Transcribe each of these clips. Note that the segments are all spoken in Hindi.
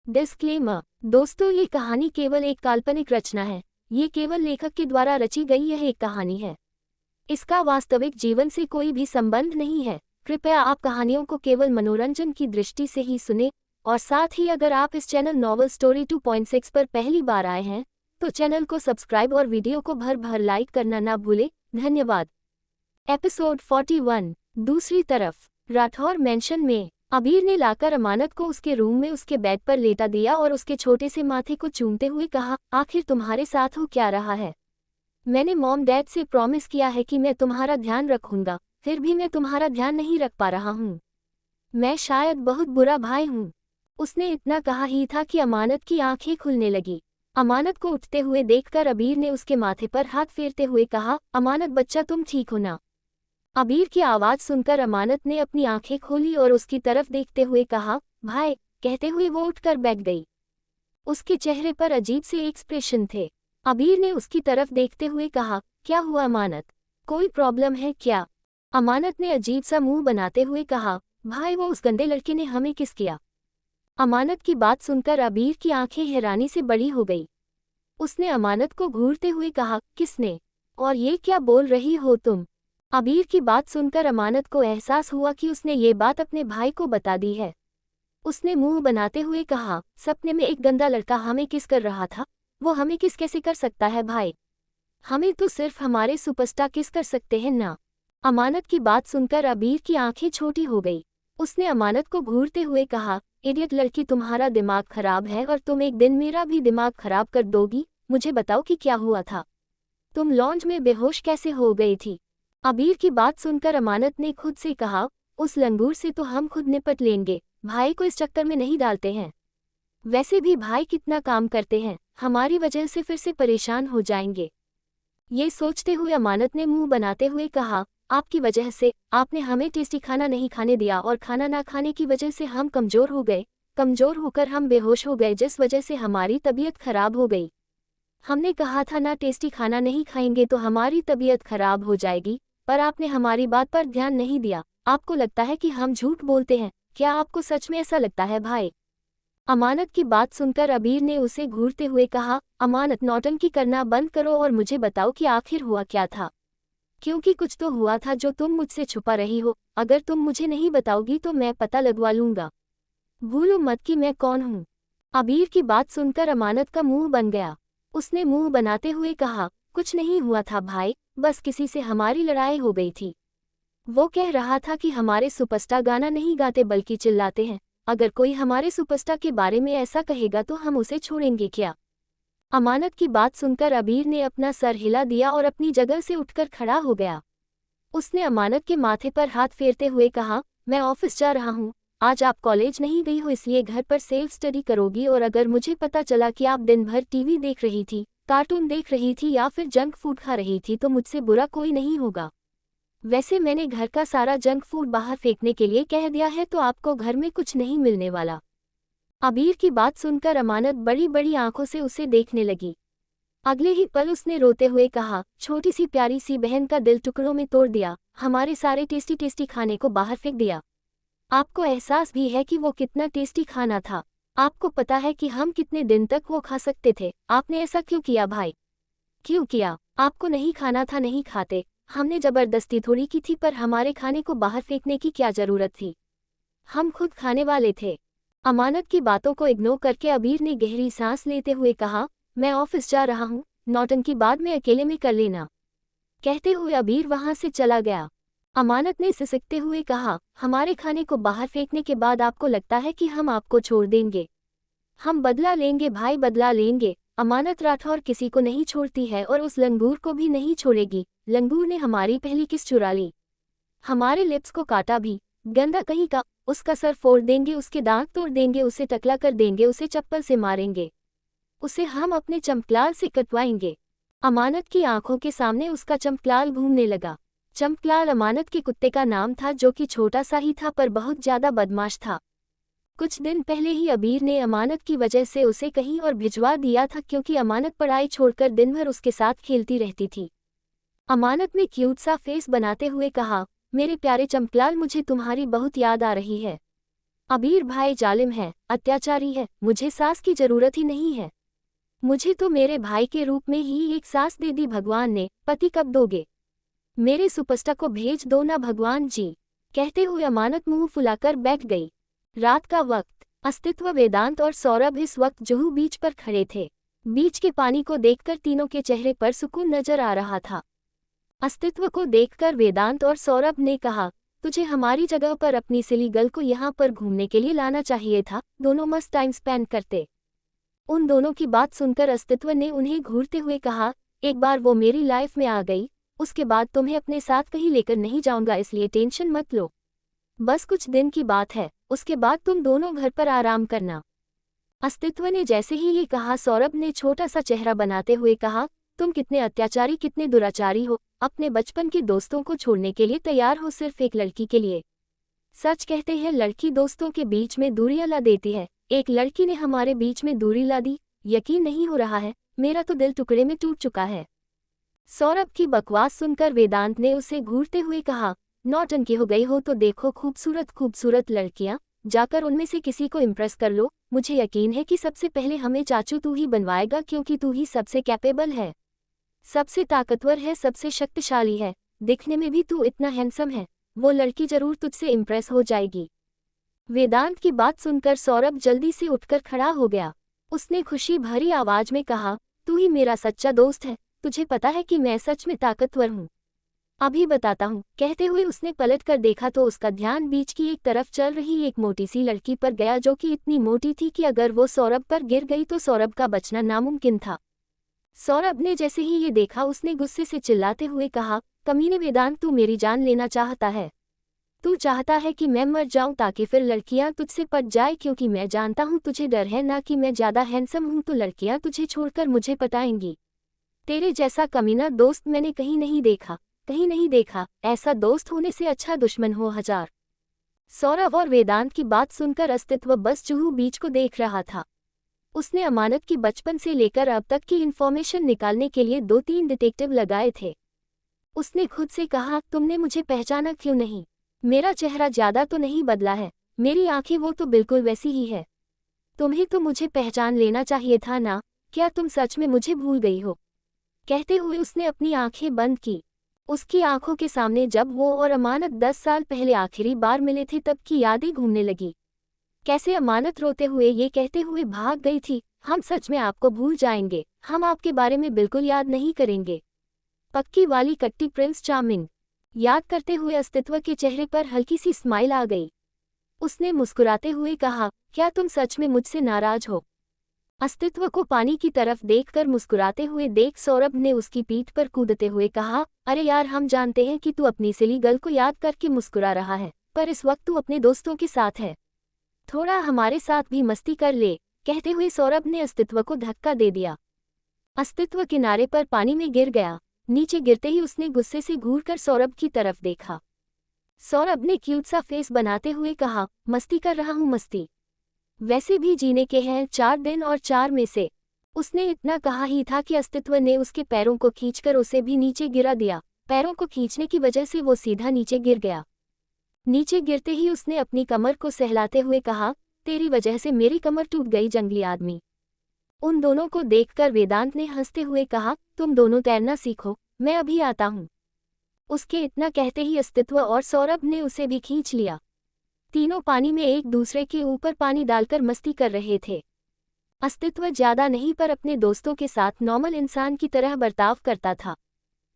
डिस्क्लेमर। दोस्तों, ये कहानी केवल एक काल्पनिक रचना है। ये केवल लेखक के द्वारा रची गई यह एक कहानी है। इसका वास्तविक जीवन से कोई भी संबंध नहीं है। कृपया आप कहानियों को केवल मनोरंजन की दृष्टि से ही सुने, और साथ ही अगर आप इस चैनल नॉवल स्टोरी 2.6 पर पहली बार आए हैं तो चैनल को सब्सक्राइब और वीडियो को भर भर लाइक करना ना भूलें। धन्यवाद। एपिसोड 41। दूसरी तरफ। राठौर मेंशन में। अबीर ने लाकर अमानत को उसके रूम में उसके बेड पर लेटा दिया और उसके छोटे से माथे को चूमते हुए कहा, आखिर तुम्हारे साथ हो क्या रहा है? मैंने मॉम डैड से प्रॉमिस किया है कि मैं तुम्हारा ध्यान रखूंगा, फिर भी मैं तुम्हारा ध्यान नहीं रख पा रहा हूँ। मैं शायद बहुत बुरा भाई हूँ। उसने इतना कहा ही था कि अमानत की आंखें खुलने लगी। अमानत को उठते हुए देखकर अबीर ने उसके माथे पर हाथ फेरते हुए कहा, अमानत बच्चा, तुम ठीक हो ना? अबीर की आवाज़ सुनकर अमानत ने अपनी आंखें खोली और उसकी तरफ देखते हुए कहा, भाई, कहते हुए वो उठकर बैठ गई। उसके चेहरे पर अजीब से एक्सप्रेशन थे। अबीर ने उसकी तरफ देखते हुए कहा, क्या हुआ अमानत? कोई प्रॉब्लम है क्या? अमानत ने अजीब सा मुंह बनाते हुए कहा, भाई, वो उस गंदे लड़के ने हमें किस किया। अमानत की बात सुनकर अबीर की आंखें हैरानी से बड़ी हो गई। उसने अमानत को घूरते हुए कहा, किसने? और ये क्या बोल रही हो तुम? अबीर की बात सुनकर अमानत को एहसास हुआ कि उसने ये बात अपने भाई को बता दी है। उसने मुंह बनाते हुए कहा, सपने में एक गंदा लड़का हमें किस कर रहा था? वो हमें किस कैसे कर सकता है भाई? हमें तो सिर्फ हमारे सुपरस्टार किस कर सकते हैं ना। अमानत की बात सुनकर अबीर की आंखें छोटी हो गई। उसने अमानत को घूरते हुए कहा, इडियट लड़की, तुम्हारा दिमाग खराब है और तुम एक दिन मेरा भी दिमाग खराब कर दोगी। मुझे बताओ कि क्या हुआ था? तुम लॉन्ज में बेहोश कैसे हो गई थी? अबीर की बात सुनकर अमानत ने खुद से कहा, उस लंगूर से तो हम खुद निपट लेंगे, भाई को इस चक्कर में नहीं डालते हैं। वैसे भी भाई कितना काम करते हैं, हमारी वजह से फिर से परेशान हो जाएंगे। ये सोचते हुए अमानत ने मुंह बनाते हुए कहा, आपकी वजह से आपने हमें टेस्टी खाना नहीं खाने दिया और खाना ना खाने की वजह से हम कमज़ोर हो गए। कमज़ोर होकर हम बेहोश हो गए, जिस वजह से हमारी तबीयत खराब हो गई। हमने कहा था ना, टेस्टी खाना नहीं खाएंगे तो हमारी तबीयत खराब हो जाएगी, पर आपने हमारी बात पर ध्यान नहीं दिया। आपको लगता है कि हम झूठ बोलते हैं? क्या आपको सच में ऐसा लगता है भाई? अमानत की बात सुनकर अबीर ने उसे घूरते हुए कहा, अमानत, नौटंकी करना बंद करो और मुझे बताओ कि आखिर हुआ क्या था। क्योंकि कुछ तो हुआ था जो तुम मुझसे छुपा रही हो। अगर तुम मुझे नहीं बताओगी तो मैं पता लगवा लूंगा। भूलो मत कि मैं कौन हूँ। अबीर की बात सुनकर अमानत का मुंह बन गया। उसने मुंह बनाते हुए कहा, कुछ नहीं हुआ था भाई, बस किसी से हमारी लड़ाई हो गई थी। वो कह रहा था कि हमारे सुपरस्टार गाना नहीं गाते बल्कि चिल्लाते हैं। अगर कोई हमारे सुपरस्टार के बारे में ऐसा कहेगा तो हम उसे छोड़ेंगे क्या? अमानत की बात सुनकर अबीर ने अपना सर हिला दिया और अपनी जगह से उठकर खड़ा हो गया। उसने अमानत के माथे पर हाथ फेरते हुए कहा, मैं ऑफिस जा रहा हूँ। आज आप कॉलेज नहीं गई हो, इसलिए घर पर सेल्फ स्टडी करोगी, और अगर मुझे पता चला कि आप दिन भर टीवी देख रही थी, कार्टून देख रही थी या फिर जंक फूड खा रही थी तो मुझसे बुरा कोई नहीं होगा। वैसे मैंने घर का सारा जंक फूड बाहर फेंकने के लिए कह दिया है, तो आपको घर में कुछ नहीं मिलने वाला। अबीर की बात सुनकर अमानत बड़ी बड़ी आंखों से उसे देखने लगी। अगले ही पल उसने रोते हुए कहा, छोटी सी प्यारी सी बहन का दिल टुकड़ों में तोड़ दिया, हमारे सारे टेस्टी टेस्टी खाने को बाहर फेंक दिया। आपको एहसास भी है कि वो कितना टेस्टी खाना था? आपको पता है कि हम कितने दिन तक वो खा सकते थे? आपने ऐसा क्यों किया भाई? क्यों किया? आपको नहीं खाना था, नहीं खाते। हमने जबरदस्ती थोड़ी की थी, पर हमारे खाने को बाहर फेंकने की क्या जरूरत थी? हम खुद खाने वाले थे। अमानत की बातों को इग्नोर करके अबीर ने गहरी सांस लेते हुए कहा, मैं ऑफिस जा रहा हूँ, नौटंकी बाद में अकेले में कर लेना। कहते हुए अबीर वहां से चला गया। अमानत ने सिसकते हुए कहा, हमारे खाने को बाहर फेंकने के बाद आपको लगता है कि हम आपको छोड़ देंगे? हम बदला लेंगे भाई, बदला लेंगे। अमानत राठौर किसी को नहीं छोड़ती है और उस लंगूर को भी नहीं छोड़ेगी। लंगूर ने हमारी पहली किस चुरा ली, हमारे लिप्स को काटा भी। गंदा कहीं का, उसका सर फोड़ देंगे, उसके दांत तोड़ देंगे, उसे टकला कर देंगे, उसे चप्पल से मारेंगे, उसे हम अपने चंपलाल से कटवाएंगे। अमानत की आंखों के सामने उसका चंपलाल घूमने लगा। चंपलाल अमानत के कुत्ते का नाम था, जो कि छोटा सा ही था पर बहुत ज्यादा बदमाश था। कुछ दिन पहले ही अबीर ने अमानत की वजह से उसे कहीं और भिजवा दिया था, क्योंकि अमानत पढ़ाई छोड़कर दिन भर उसके साथ खेलती रहती थी। अमानत ने क्यूट सा फेस बनाते हुए कहा, मेरे प्यारे चंपलाल, मुझे तुम्हारी बहुत याद आ रही है। अबीर भाई जालिम है, अत्याचारी है, मुझे सास की जरूरत ही नहीं है। मुझे तो मेरे भाई के रूप में ही एक सास दे दी भगवान ने, पति कब दोगे? मेरे सुपरस्टार को भेज दो ना भगवान जी। कहते हुए अमानत मुंह फुलाकर बैठ गई। रात का वक्त। अस्तित्व, वेदांत और सौरभ इस वक्त जुहू बीच पर खड़े थे। बीच के पानी को देखकर तीनों के चेहरे पर सुकून नजर आ रहा था। अस्तित्व को देखकर वेदांत और सौरभ ने कहा, तुझे हमारी जगह पर अपनी सिली गर्ल को यहाँ पर घूमने के लिए लाना चाहिए था, दोनों मस्त टाइम स्पेंड करते। उन दोनों की बात सुनकर अस्तित्व ने उन्हें घूरते हुए कहा, एक बार वो मेरी लाइफ में आ गई, उसके बाद तुम्हें अपने साथ कहीं लेकर नहीं जाऊंगा, इसलिए टेंशन मत लो। बस कुछ दिन की बात है, उसके बाद तुम दोनों घर पर आराम करना। अस्तित्व ने जैसे ही ये कहा, सौरभ ने छोटा सा चेहरा बनाते हुए कहा, तुम कितने अत्याचारी, कितने दुराचारी हो, अपने बचपन के दोस्तों को छोड़ने के लिए तैयार हो सिर्फ एक लड़की के लिए। सच कहते हैं लड़की दोस्तों के बीच में दूरियां ला देती है, एक लड़की ने हमारे बीच में दूरी ला दी। यकीन नहीं हो रहा है, मेरा तो दिल टुकड़े में टूट चुका है। सौरभ की बकवास सुनकर वेदांत ने उसे घूरते हुए कहा, नौटंकी हो गई हो तो देखो खूबसूरत खूबसूरत लड़कियां, जाकर उनमें से किसी को इम्प्रेस कर लो। मुझे यकीन है कि सबसे पहले हमें चाचू तू ही बनवाएगा, क्योंकि तू ही सबसे कैपेबल है, सबसे ताकतवर है, सबसे शक्तिशाली है, दिखने में भी तू इतना हैंडसम है, वो लड़की जरूर तुझसे इम्प्रेस हो जाएगी। वेदांत की बात सुनकर सौरभ जल्दी से उठकर खड़ा हो गया। उसने खुशी भरी आवाज में कहा, तू ही मेरा सच्चा दोस्त है, तुझे पता है कि मैं सच में ताकतवर हूँ। अभी बताता हूँ। कहते हुए उसने पलट कर देखा तो उसका ध्यान बीच की एक तरफ चल रही एक मोटी सी लड़की पर गया, जो कि इतनी मोटी थी कि अगर वो सौरभ पर गिर गई तो सौरभ का बचना नामुमकिन था। सौरभ ने जैसे ही ये देखा, उसने गुस्से से चिल्लाते हुए कहा, कमीने वेदांत, तू मेरी जान लेना चाहता है? तू चाहता है कि मैं मर जाऊं ताकि फिर लड़कियां तुझसे पट जाए? क्योंकि मैं जानता हूं तुझे डर है ना कि मैं ज्यादा हैंडसम हूं तो लड़कियां तुझे छोड़कर मुझे पटाएंगी। तेरे जैसा कमीना दोस्त मैंने कहीं नहीं देखा, कहीं नहीं देखा। ऐसा दोस्त होने से अच्छा दुश्मन हो हजार। सौरभ और वेदांत की बात सुनकर अस्तित्व बस जुहू बीच को देख रहा था। उसने अमानत की बचपन से लेकर अब तक की इन्फॉर्मेशन निकालने के लिए 2-3 डिटेक्टिव लगाए थे। उसने खुद से कहा, तुमने मुझे पहचाना क्यों नहीं? मेरा चेहरा ज्यादा तो नहीं बदला है, मेरी आंखें वो तो बिल्कुल वैसी ही है। तुम्हें तो मुझे पहचान लेना चाहिए था ना, क्या तुम सच में मुझे भूल गई हो? कहते हुए उसने अपनी आंखें बंद की। उसकी आंखों के सामने जब वो और अमानत 10 साल पहले आखिरी बार मिले थे तब की यादें घूमने लगी। कैसे अमानत रोते हुए ये कहते हुए भाग गई थी, हम सच में आपको भूल जाएंगे, हम आपके बारे में बिल्कुल याद नहीं करेंगे। पक्की वाली कट्टी प्रिंस चार्मिंग। याद करते हुए अस्तित्व के चेहरे पर हल्की सी स्माइल आ गई। उसने मुस्कुराते हुए कहा, क्या तुम सच में मुझसे नाराज हो? अस्तित्व को पानी की तरफ देखकर मुस्कुराते हुए देख सौरभ ने उसकी पीठ पर कूदते हुए कहा, अरे यार, हम जानते हैं कि तू अपनी सिली गर्ल को याद करके मुस्कुरा रहा है, पर इस वक्त तू अपने दोस्तों के साथ है, थोड़ा हमारे साथ भी मस्ती कर ले। कहते हुए सौरभ ने अस्तित्व को धक्का दे दिया। अस्तित्व किनारे पर पानी में गिर गया। नीचे गिरते ही उसने गुस्से से घूरकर सौरभ की तरफ देखा। सौरभ ने क्यूट सा फेस बनाते हुए कहा, मस्ती कर रहा हूँ मस्ती, वैसे भी जीने के हैं 4 दिन और 4 में से। उसने इतना कहा ही था कि अस्तित्व ने उसके पैरों को खींचकर उसे भी नीचे गिरा दिया। पैरों को खींचने की वजह से वो सीधा नीचे गिर गया। नीचे गिरते ही उसने अपनी कमर को सहलाते हुए कहा, तेरी वजह से मेरी कमर टूट गई जंगली आदमी। उन दोनों को देखकर वेदांत ने हंसते हुए कहा, तुम दोनों तैरना सीखो, मैं अभी आता हूँ। उसके इतना कहते ही अस्तित्व और सौरभ ने उसे भी खींच लिया। तीनों पानी में एक दूसरे के ऊपर पानी डालकर मस्ती कर रहे थे। अस्तित्व ज्यादा नहीं पर अपने दोस्तों के साथ नॉर्मल इंसान की तरह बर्ताव करता था।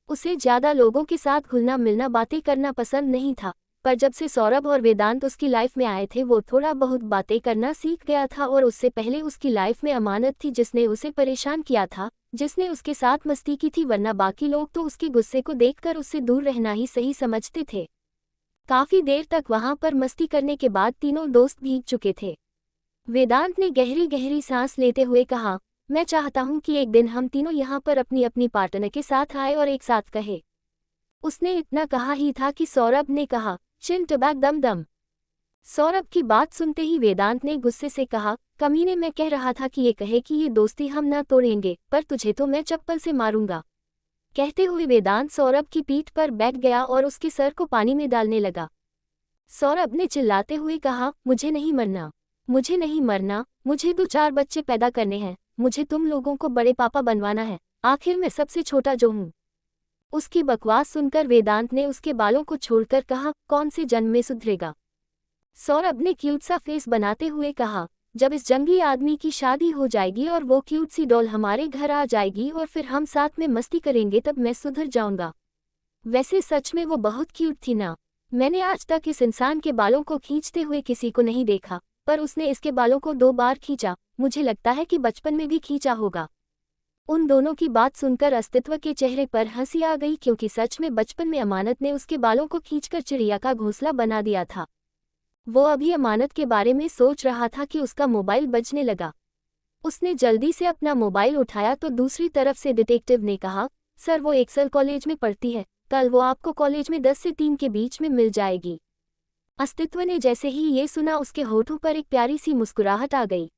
उसे ज्यादा लोगों के साथ घुलना मिलना बातें करना पसंद नहीं था, पर जब से सौरभ और वेदांत उसकी लाइफ में आए थे वो थोड़ा बहुत बातें करना सीख गया था। और उससे पहले उसकी लाइफ में अमानत थी जिसने उसे परेशान किया था, जिसने उसके साथ मस्ती की थी, वरना बाकी लोग तो उसके गुस्से को देखकर उससे दूर रहना ही सही समझते थे। काफी देर तक वहां पर मस्ती करने के बाद तीनों दोस्त भीग चुके थे। वेदांत ने गहरी गहरी सांस लेते हुए कहा, मैं चाहता हूं कि एक दिन हम तीनों यहाँ पर अपनी अपनी पार्टनर के साथ आए और एक साथ कहे। उसने इतना कहा ही था कि सौरभ ने कहा, चिन टबैक दम दम। सौरभ की बात सुनते ही वेदांत ने गुस्से से कहा, कमीने, मैं कह रहा था कि ये कहे कि ये दोस्ती हम न तोड़ेंगे, पर तुझे तो मैं चप्पल से मारूंगा। कहते हुए वेदांत सौरभ की पीठ पर बैठ गया और उसके सर को पानी में डालने लगा। सौरभ ने चिल्लाते हुए कहा, मुझे नहीं मरना, मुझे नहीं मरना, मुझे 2-4 बच्चे पैदा करने हैं, मुझे तुम लोगों को बड़े पापा बनवाना है, आखिर मैं सबसे छोटा जो हूँ। उसकी बकवास सुनकर वेदांत ने उसके बालों को छोड़कर कहा, कौन से जन्म में सुधरेगा। सौरभ ने क्यूट सा फेस बनाते हुए कहा, जब इस जंगली आदमी की शादी हो जाएगी और वो क्यूट सी डॉल हमारे घर आ जाएगी और फिर हम साथ में मस्ती करेंगे तब मैं सुधर जाऊंगा। वैसे सच में वो बहुत क्यूट थी ना। मैंने आज तक इस इंसान के बालों को खींचते हुए किसी को नहीं देखा, पर उसने इसके बालों को 2 बार खींचा, मुझे लगता है कि बचपन में भी खींचा होगा। उन दोनों की बात सुनकर अस्तित्व के चेहरे पर हंसी आ गई, क्योंकि सच में बचपन में अमानत ने उसके बालों को खींचकर चिड़िया का घोंसला बना दिया था। वो अभी अमानत के बारे में सोच रहा था कि उसका मोबाइल बजने लगा। उसने जल्दी से अपना मोबाइल उठाया तो दूसरी तरफ से डिटेक्टिव ने कहा, सर वो एक्सेल कॉलेज में पढ़ती है, कल वो आपको कॉलेज में 10 से 3 के बीच में मिल जाएगी। अस्तित्व ने जैसे ही ये सुना उसके होठों पर एक प्यारी सी मुस्कुराहट आ गई।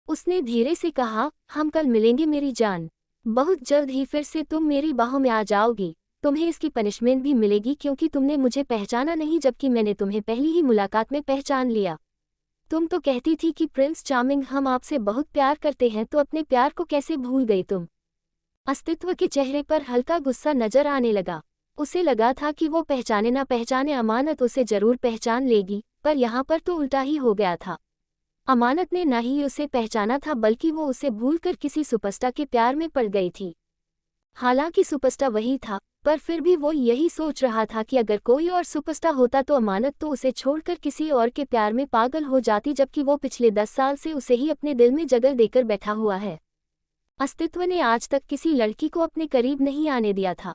उसने धीरे से कहा, हम कल मिलेंगे मेरी जान, बहुत जल्द ही फिर से तुम मेरी बाहों में आ जाओगी। तुम्हें इसकी पनिशमेंट भी मिलेगी क्योंकि तुमने मुझे पहचाना नहीं, जबकि मैंने तुम्हें पहली ही मुलाकात में पहचान लिया। तुम तो कहती थी कि प्रिंस चार्मिंग हम आपसे बहुत प्यार करते हैं, तो अपने प्यार को कैसे भूल गई तुम। अस्तित्व के चेहरे पर हल्का गुस्सा नजर आने लगा। उसे लगा था कि वो पहचाने ना पहचाने अमानत उसे जरूर पहचान लेगी, पर यहाँ पर तो उल्टा ही हो गया था। अमानत ने न ही उसे पहचाना था बल्कि वो उसे भूलकर किसी सुपरस्टार के प्यार में पड़ गई थी। हालांकि सुपरस्टार वही था, पर फिर भी वो यही सोच रहा था कि अगर कोई और सुपरस्टार होता तो अमानत तो उसे छोड़कर किसी और के प्यार में पागल हो जाती, जबकि वो पिछले 10 साल से उसे ही अपने दिल में जगह देकर बैठा हुआ है। अस्तित्व ने आज तक किसी लड़की को अपने करीब नहीं आने दिया था।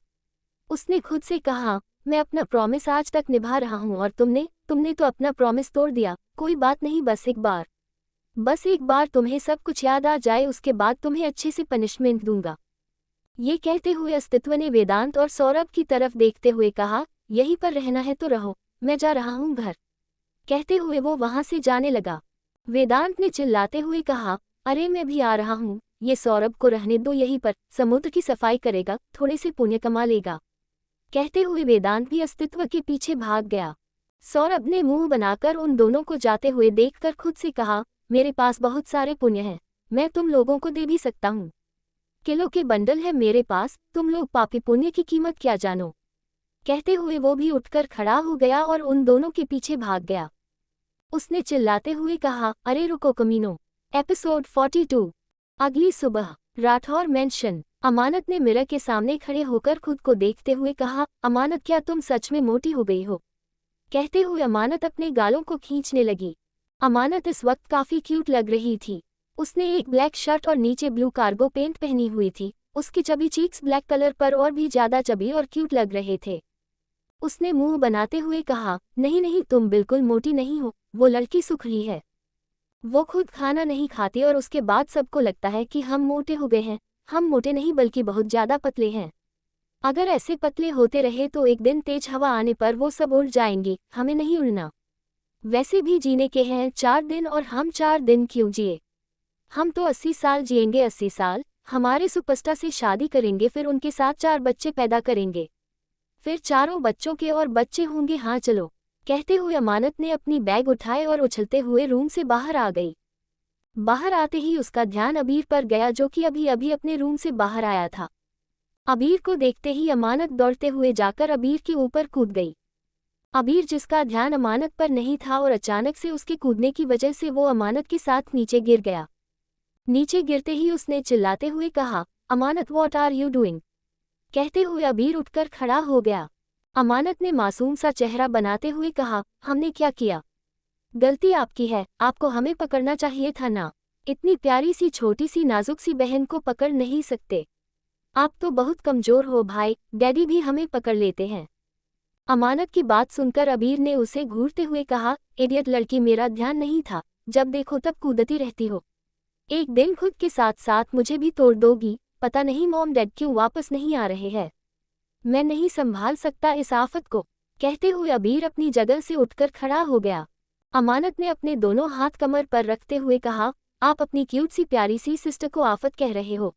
उसने खुद से कहा, मैं अपना प्रॉमिस आज तक निभा रहा हूँ और तुमने तो अपना प्रॉमिस तोड़ दिया। कोई बात नहीं, बस एक बार तुम्हें सब कुछ याद आ जाए, उसके बाद तुम्हें अच्छे से पनिशमेंट दूंगा। ये कहते हुए अस्तित्व ने वेदांत और सौरभ की तरफ देखते हुए कहा, यहीं पर रहना है तो रहो, मैं जा रहा हूँ घर। कहते हुए वो वहां से जाने लगा। वेदांत ने चिल्लाते हुए कहा, अरे मैं भी आ रहा हूँ, ये सौरभ को रहने दो यहीं पर, समुद्र की सफाई करेगा, थोड़े से पुण्य कमा लेगा। कहते हुए वेदांत भी अस्तित्व के पीछे भाग गया। सौरभ ने मुंह बनाकर उन दोनों को जाते हुए देखकर खुद से कहा, मेरे पास बहुत सारे पुण्य हैं, मैं तुम लोगों को दे भी सकता हूँ। किलो के बंडल है मेरे पास, तुम लोग पापी पुण्य की कीमत क्या जानो। कहते हुए वो भी उठकर खड़ा हो गया और उन दोनों के पीछे भाग गया। उसने चिल्लाते हुए कहा, अरे रुको कमीनो। एपिसोड 42। अगली सुबह राठौर मेंशन। अमानत ने मिरर के सामने खड़े होकर खुद को देखते हुए कहा, अमानत क्या तुम सच में मोटी हो गई हो। कहते हुए अमानत अपने गालों को खींचने लगी। अमानत इस वक्त काफी क्यूट लग रही थी। उसने एक ब्लैक शर्ट और नीचे ब्लू कार्गो पेंट पहनी हुई थी। उसकी चबी चीक्स ब्लैक कलर पर और भी ज्यादा चबी और क्यूट लग रहे थे। उसने मुंह बनाते हुए कहा, नहीं नहीं, तुम बिल्कुल मोटी नहीं हो, वो लड़की सुखड़ी है। वो खुद खाना नहीं खाती और उसके बाद सबको लगता है कि हम मोटे हो गए हैं। हम मोटे नहीं बल्कि बहुत ज्यादा पतले हैं। अगर ऐसे पतले होते रहे तो एक दिन तेज हवा आने पर वो सब उड़ जाएंगे, हमें नहीं उड़ना। वैसे भी जीने के हैं 4 दिन और हम 4 दिन क्यों जिए। हम तो 80 साल जिएंगे, 80 साल। हमारे सुपरस्टार से शादी करेंगे, फिर उनके साथ 4 बच्चे पैदा करेंगे, फिर चारों बच्चों के और बच्चे होंगे। हाँ चलो। कहते हुए अमानत ने अपनी बैग उठाए और उछलते हुए रूम से बाहर आ गई। बाहर आते ही उसका ध्यान अबीर पर गया, जो कि अभी अभी अपने रूम से बाहर आया था। अबीर को देखते ही अमानत दौड़ते हुए जाकर अबीर के ऊपर कूद गई। अबीर जिसका ध्यान अमानत पर नहीं था और अचानक से उसके कूदने की वजह से वो अमानत के साथ नीचे गिर गया। नीचे गिरते ही उसने चिल्लाते हुए कहा, अमानत व्हाट आर यू डूइंग। कहते हुए अबीर उठकर खड़ा हो गया। अमानत ने मासूम सा चेहरा बनाते हुए कहा, हमने क्या किया। गलती आपकी है, आपको हमें पकड़ना चाहिए था ना। इतनी प्यारी सी छोटी सी नाजुक सी बहन को पकड़ नहीं सकते। आप तो बहुत कमजोर हो भाई, डैडी भी हमें पकड़ लेते हैं। अमानत की बात सुनकर अबीर ने उसे घूरते हुए कहा, इडियट लड़की, मेरा ध्यान नहीं था, जब देखो तब कूदती रहती हो। एक दिन खुद के साथ साथ मुझे भी तोड़ दोगी। पता नहीं मॉम डैड क्यों वापस नहीं आ रहे हैं। मैं नहीं संभाल सकता इस आफत को। कहते हुए अबीर अपनी जगह से उठकर खड़ा हो गया। अमानत ने अपने दोनों हाथ कमर पर रखते हुए कहा, आप अपनी क्यूट सी प्यारी सी सिस्टर को आफत कह रहे हो।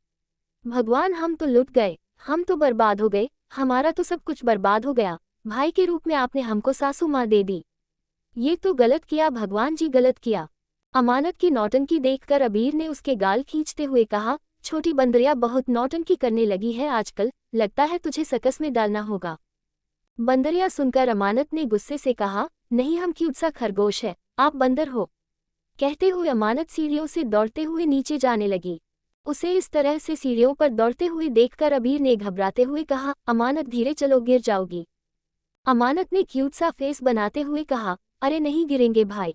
भगवान, हम तो लुट गए, हम तो बर्बाद हो गए, हमारा तो सब कुछ बर्बाद हो गया। भाई के रूप में आपने हमको सासू माँ दे दी। ये तो गलत किया भगवान जी, गलत किया। अमानत की नौटंकी देखकर अबीर ने उसके गाल खींचते हुए कहा, छोटी बंदरिया बहुत नौटंकी करने लगी है आजकल, लगता है तुझे सर्कस में डालना होगा। बंदरिया सुनकर अमानत ने गुस्से से कहा, नहीं, हम क्यूट सा खरगोश है, आप बंदर हो। कहते हुए अमानत सीढ़ियों से दौड़ते हुए नीचे जाने लगी। उसे इस तरह से सीढ़ियों पर दौड़ते हुए देखकर अबीर ने घबराते हुए कहा, अमानत धीरे चलो, गिर जाओगी। अमानत ने क्यूट सा फेस बनाते हुए कहा, अरे नहीं गिरेंगे भाई।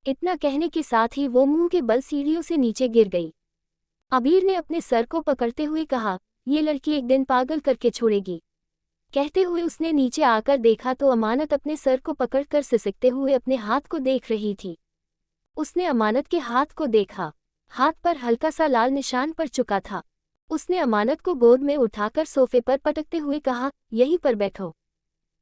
इतना कहने के साथ ही वो मुंह के बल सीढ़ियों से नीचे गिर गई। अबीर ने अपने सर को पकड़ते हुए कहा, ये लड़की एक दिन पागल करके छोड़ेगी। कहते हुए उसने नीचे आकर देखा तो अमानत अपने सर को पकड़कर सिसकते हुए अपने हाथ को देख रही थी। उसने अमानत के हाथ को देखा, हाथ पर हल्का सा लाल निशान पड़ चुका था। उसने अमानत को गोद में उठाकर सोफे पर पटकते हुए कहा, यहीं पर बैठो।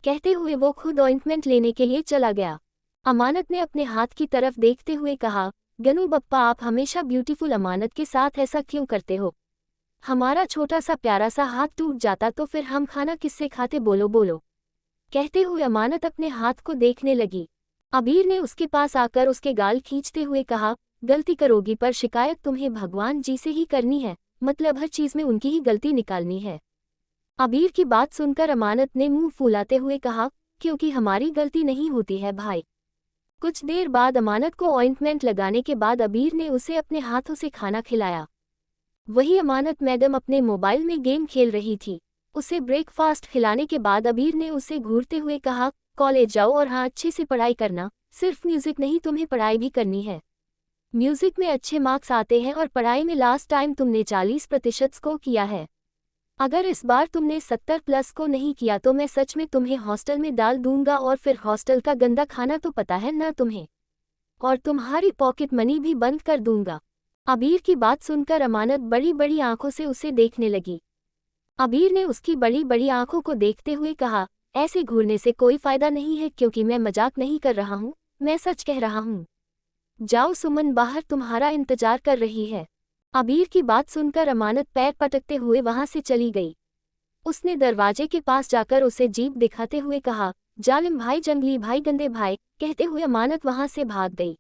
कहते हुए वो खुद ऑइंटमेंट लेने के लिए चला गया। अमानत ने अपने हाथ की तरफ देखते हुए कहा, गनू बप्पा, आप हमेशा ब्यूटीफुल अमानत के साथ ऐसा क्यों करते हो? हमारा छोटा सा प्यारा सा हाथ टूट जाता तो फिर हम खाना किससे खाते, बोलो बोलो। कहते हुए अमानत अपने हाथ को देखने लगी। अबीर ने उसके पास आकर उसके गाल खींचते हुए कहा, गलती करोगी पर शिकायत तुम्हें भगवान जी से ही करनी है, मतलब हर चीज में उनकी ही गलती निकालनी है। अबीर की बात सुनकर अमानत ने मुंह फुलाते हुए कहा, क्योंकि हमारी गलती नहीं होती है भाई। कुछ देर बाद अमानत को ऑइंटमेंट लगाने के बाद अबीर ने उसे अपने हाथों से खाना खिलाया। वही अमानत मैडम अपने मोबाइल में गेम खेल रही थी। उसे ब्रेकफास्ट खिलाने के बाद अबीर ने उसे घूरते हुए कहा, कॉलेज जाओ और हाँ, अच्छे से पढ़ाई करना, सिर्फ म्यूजिक नहीं, तुम्हें पढ़ाई भी करनी है। म्यूजिक में अच्छे मार्क्स आते हैं और पढ़ाई में लास्ट टाइम तुमने 40% स्कोर किया है। अगर इस बार तुमने 70+ को नहीं किया तो मैं सच में तुम्हें हॉस्टल में डाल दूंगा, और फिर हॉस्टल का गंदा खाना तो पता है ना तुम्हें, और तुम्हारी पॉकेट मनी भी बंद कर दूंगा। अबीर की बात सुनकर अमानत बड़ी बड़ी आंखों से उसे देखने लगी। अबीर ने उसकी बड़ी बड़ी आंखों को देखते हुए कहा, ऐसे घूरने से कोई फायदा नहीं है, क्योंकि मैं मजाक नहीं कर रहा हूँ, मैं सच कह रहा हूँ। जाओ, सुमन बाहर तुम्हारा इंतजार कर रही है। अबीर की बात सुनकर अमानत पैर पटकते हुए वहां से चली गई। उसने दरवाजे के पास जाकर उसे जीप दिखाते हुए कहा, जालिम भाई, जंगली भाई, गंदे भाई। कहते हुए अमानत वहां से भाग गई।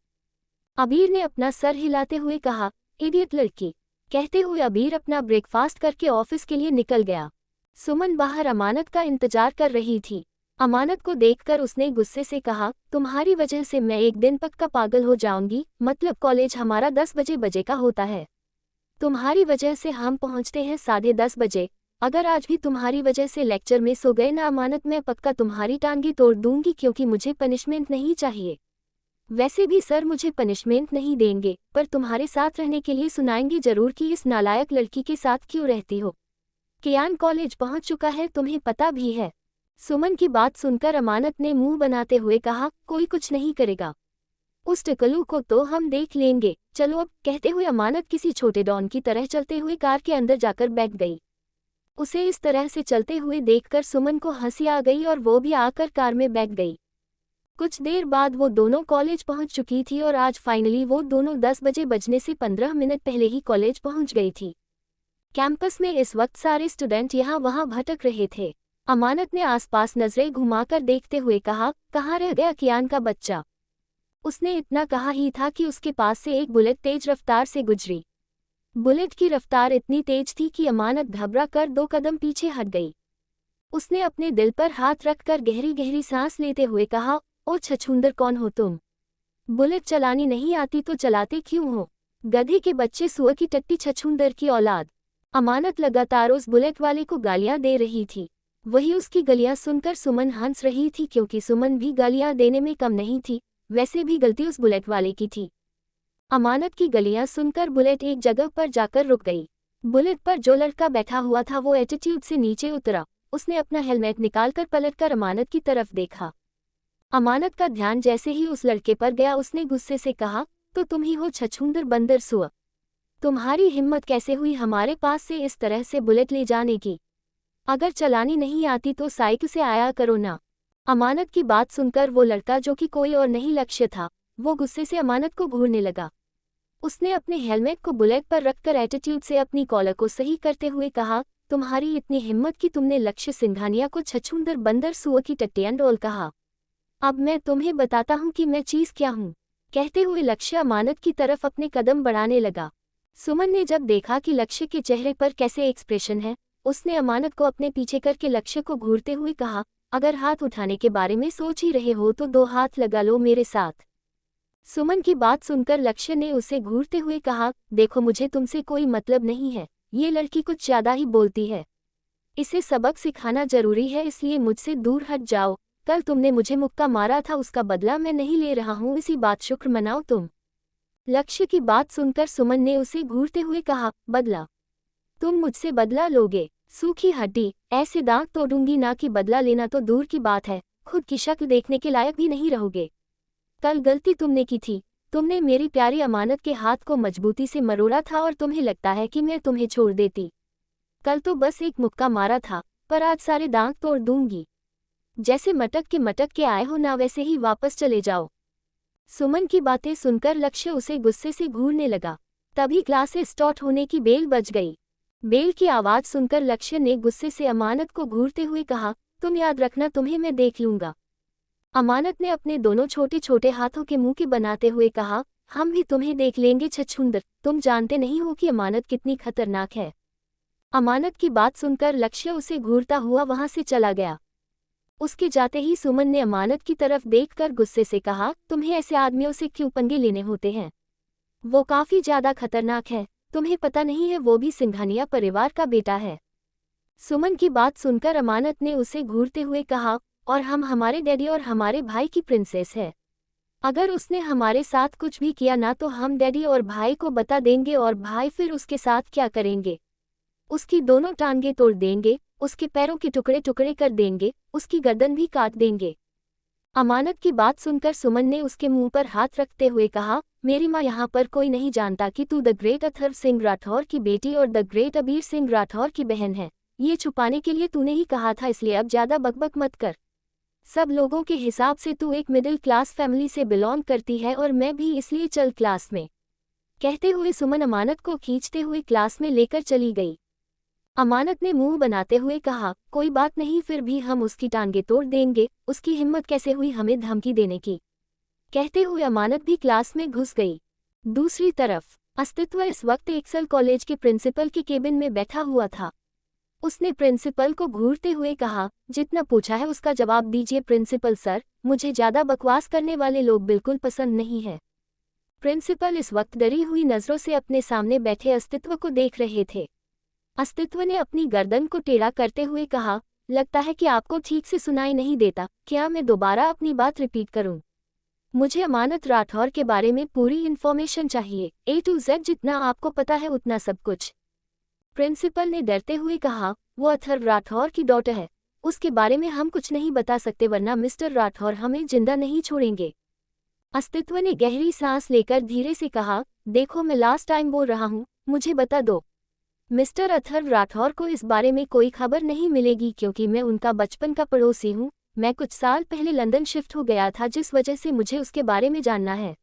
अबीर ने अपना सर हिलाते हुए कहा, इडियट लड़की। कहते हुए अबीर अपना ब्रेकफास्ट करके ऑफिस के लिए निकल गया। सुमन बाहर अमानत का इंतजार कर रही थी। अमानत को देखकर उसने गुस्से से कहा, तुम्हारी वजह से मैं एक दिन पक्का पागल हो जाऊंगी, मतलब कॉलेज हमारा 10 बजे का होता है। तुम्हारी वजह से हम पहुंचते हैं 10:30 बजे। अगर आज भी तुम्हारी वजह से लेक्चर में सो गए ना अमानत, मैं पक्का तुम्हारी टांगी तोड़ दूंगी, क्योंकि मुझे पनिशमेंट नहीं चाहिए। वैसे भी सर मुझे पनिशमेंट नहीं देंगे, पर तुम्हारे साथ रहने के लिए सुनाएंगे जरूर कि इस नालायक लड़की के साथ क्यों रहती हो। कियान कॉलेज पहुंच चुका है, तुम्हें पता भी है। सुमन की बात सुनकर अमानत ने मुंह बनाते हुए कहा, कोई कुछ नहीं करेगा, उस टकलू को तो हम देख लेंगे, चलो अब। कहते हुए अमानत किसी छोटे डॉन की तरह चलते हुए कार के अंदर जाकर बैठ गई। उसे इस तरह से चलते हुए देखकर सुमन को हंसी आ गई और वो भी आकर कार में बैठ गई। कुछ देर बाद वो दोनों कॉलेज पहुंच चुकी थी और आज फाइनली वो दोनों 10 बजे बजने से 15 मिनट पहले ही कॉलेज पहुंच गई थी। कैंपस में इस वक्त सारे स्टूडेंट यहाँ वहाँ भटक रहे थे। अमानत ने आसपास नजरें घुमाकर देखते हुए कहा, कहाँ रह गया कियान का बच्चा। उसने इतना कहा ही था कि उसके पास से एक बुलेट तेज रफ्तार से गुजरी। बुलेट की रफ्तार इतनी तेज थी कि अमानत घबरा कर 2 कदम पीछे हट गई। उसने अपने दिल पर हाथ रखकर गहरी गहरी सांस लेते हुए कहा, ओ छछूंदर, कौन हो तुम? बुलेट चलानी नहीं आती तो चलाते क्यों हो? गधे के बच्चे, सुअर की टट्टी, छछूंदर की औलाद। अमानत लगातार उस बुलेट वाले को गालियां दे रही थी। वही उसकी गालियां सुनकर सुमन हंस रही थी, क्योंकि सुमन भी गालियां देने में कम नहीं थी। वैसे भी गलती उस बुलेट वाले की थी। अमानत की गालियां सुनकर बुलेट एक जगह पर जाकर रुक गई। बुलेट पर जो लड़का बैठा हुआ था वो एटीट्यूड से नीचे उतरा। उसने अपना हेलमेट निकालकर पलटकर अमानत की तरफ देखा। अमानत का ध्यान जैसे ही उस लड़के पर गया, उसने गुस्से से कहा, तो तुम ही हो छछूंदर बंदर सुअर? तुम्हारी हिम्मत कैसे हुई हमारे पास से इस तरह से बुलेट ले जाने की? अगर चलानी नहीं आती तो साइकिल से आया करो ना। अमानत की बात सुनकर वो लड़का, जो कि कोई और नहीं लक्ष्य था, वो गुस्से से अमानत को घूरने लगा। उसने अपने हेलमेट को बुलेट पर रखकर एटीट्यूड से अपनी कॉलर को सही करते हुए कहा, तुम्हारी इतनी हिम्मत कि तुमने लक्ष्य सिंघानिया को छछूंदर बंदर सुअर की टट्टियां डोल कहा। अब मैं तुम्हें बताता हूँ कि मैं चीज़ क्या हूँ, कहते हुए लक्ष्य अमानत की तरफ अपने कदम बढ़ाने लगा। सुमन ने जब देखा कि लक्ष्य के चेहरे पर कैसे एक्सप्रेशन है, उसने अमानत को अपने पीछे करके लक्ष्य को घूरते हुए कहा, अगर हाथ उठाने के बारे में सोच ही रहे हो तो 2 हाथ लगा लो मेरे साथ। सुमन की बात सुनकर लक्ष्य ने उसे घूरते हुए कहा, देखो मुझे तुमसे कोई मतलब नहीं है, ये लड़की कुछ ज्यादा ही बोलती है। इसे सबक सिखाना जरूरी है, इसलिए मुझसे दूर हट जाओ। कल तुमने मुझे मुक्का मारा था, उसका बदला मैं नहीं ले रहा हूँ, इसी बात शुक्र मनाओ तुम। लक्ष्य की बात सुनकर सुमन ने उसे घूरते हुए कहा, बदला? तुम मुझसे बदला लोगे? सूखी हड्डी, ऐसे दांत तोड़ूंगी ना कि बदला लेना तो दूर की बात है, खुद की शक्ल देखने के लायक भी नहीं रहोगे। कल गलती तुमने की थी, तुमने मेरी प्यारी अमानत के हाथ को मजबूती से मरोड़ा था और तुम्हें लगता है कि मैं तुम्हें छोड़ देती। कल तो बस एक मुक्का मारा था, पर आज सारे दांत तोड़ दूंगी। जैसे मटक के आए हो ना, वैसे ही वापस चले जाओ। सुमन की बातें सुनकर लक्ष्य उसे गुस्से से घूरने लगा। तभी क्लासेस स्टार्ट होने की बेल बज गई। बेल की आवाज सुनकर लक्ष्य ने गुस्से से अमानत को घूरते हुए कहा, तुम याद रखना, तुम्हें मैं देख लूंगा। अमानत ने अपने दोनों छोटे छोटे हाथों के मुंह के बनाते हुए कहा, हम भी तुम्हें देख लेंगे छछूंदर, तुम जानते नहीं हो कि अमानत कितनी खतरनाक है। अमानत की बात सुनकर लक्ष्य उसे घूरता हुआ वहां से चला गया। उसके जाते ही सुमन ने अमानत की तरफ देखकर गुस्से से कहा, तुम्हें ऐसे आदमियों से क्यों पंगे लेने होते हैं? वो काफी ज्यादा खतरनाक है, तुम्हें पता नहीं है, वो भी सिंघानिया परिवार का बेटा है। सुमन की बात सुनकर अमानत ने उसे घूरते हुए कहा, और हम हमारे डैडी और हमारे भाई की प्रिंसेस है। अगर उसने हमारे साथ कुछ भी किया ना तो हम डैडी और भाई को बता देंगे, और भाई फिर उसके साथ क्या करेंगे? उसकी दोनों टांगें तोड़ देंगे, उसके पैरों के टुकड़े टुकड़े कर देंगे, उसकी गर्दन भी काट देंगे। अमानत की बात सुनकर सुमन ने उसके मुंह पर हाथ रखते हुए कहा, मेरी माँ यहाँ पर कोई नहीं जानता कि तू द ग्रेट अथर्व सिंह राठौर की बेटी और द ग्रेट अबीर सिंह राठौर की बहन है। ये छुपाने के लिए तूने ही कहा था, इसलिए अब ज्यादा बकबक मत कर। सब लोगों के हिसाब से तू एक मिडिल क्लास फैमिली से बिलोंग करती है और मैं भी, इसलिए चल क्लास में। कहते हुए सुमन अमानत को खींचते हुए क्लास में लेकर चली गई। अमानत ने मुंह बनाते हुए कहा, कोई बात नहीं, फिर भी हम उसकी टांगे तोड़ देंगे, उसकी हिम्मत कैसे हुई हमें धमकी देने की? कहते हुए अमानत भी क्लास में घुस गई। दूसरी तरफ अस्तित्व इस वक्त एक्सेल कॉलेज के प्रिंसिपल के केबिन में बैठा हुआ था। उसने प्रिंसिपल को घूरते हुए कहा, जितना पूछा है उसका जवाब दीजिए। प्रिंसिपल सर, मुझे ज्यादा बकवास करने वाले लोग बिल्कुल पसंद नहीं है। प्रिंसिपल इस वक्त डरी हुई नजरों से अपने सामने बैठे अस्तित्व को देख रहे थे। अस्तित्व ने अपनी गर्दन को टेढ़ा करते हुए कहा, लगता है कि आपको ठीक से सुनाई नहीं देता, क्या मैं दोबारा अपनी बात रिपीट करूं? मुझे अमानत राठौर के बारे में पूरी इन्फॉर्मेशन चाहिए, A to Z, जितना आपको पता है उतना सब कुछ। प्रिंसिपल ने डरते हुए कहा, वो अथर्व राठौर की डॉटर है, उसके बारे में हम कुछ नहीं बता सकते, वरना मिस्टर राठौर हमें जिंदा नहीं छोड़ेंगे। अस्तित्व ने गहरी सांस लेकर धीरे से कहा, देखो मैं लास्ट टाइम बोल रहा हूँ, मुझे बता दो। मिस्टर अथर्व राठौर को इस बारे में कोई खबर नहीं मिलेगी, क्योंकि मैं उनका बचपन का पड़ोसी हूँ। मैं कुछ साल पहले लंदन शिफ्ट हो गया था, जिस वजह से मुझे उसके बारे में जानना है।